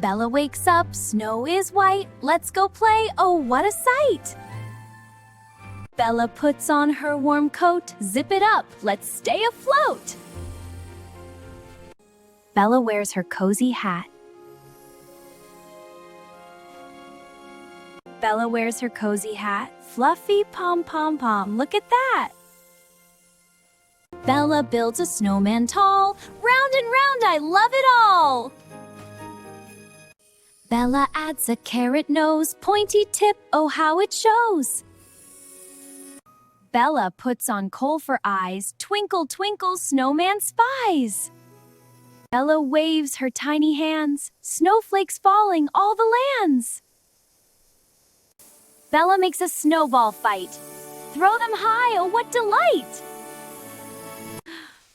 Bella wakes up, snow is white. Let's go play, oh what a sight! Bella puts on her warm coat, zip it up, let's stay afloat! Bella wears her cozy hat. Bella wears her cozy hat, fluffy pom-pom-pom, look at that! Bella builds a snowman tall, round and round, I love it all! Bella adds a carrot nose, pointy tip, oh how it shows! Bella puts on coal for eyes, twinkle twinkle, snowman spies! Bella waves her tiny hands, snowflakes falling all the lands! Bella makes a snowball fight. Throw them high, oh what delight!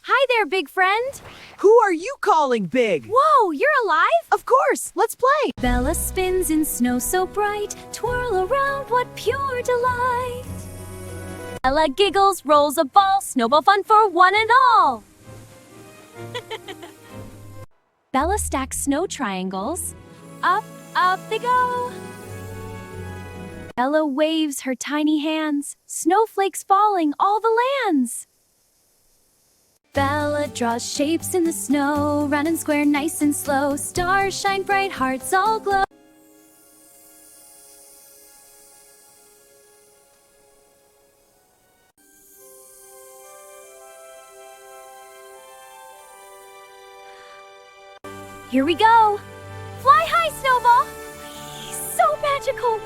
Hi there, big friend! Who are you calling big? Whoa, you're alive? Of course, let's play! Bella spins in snow so bright, twirl around, what pure delight! Bella giggles, rolls a ball, snowball fun for one and all! Bella stacks snow triangles, up, up they go! Bella waves her tiny hands, snowflakes falling all the lands! Bella draws shapes in the snow, round and square, nice and slow. Stars shine bright, hearts all glow. Here we go! Fly high, Snowball! So magical!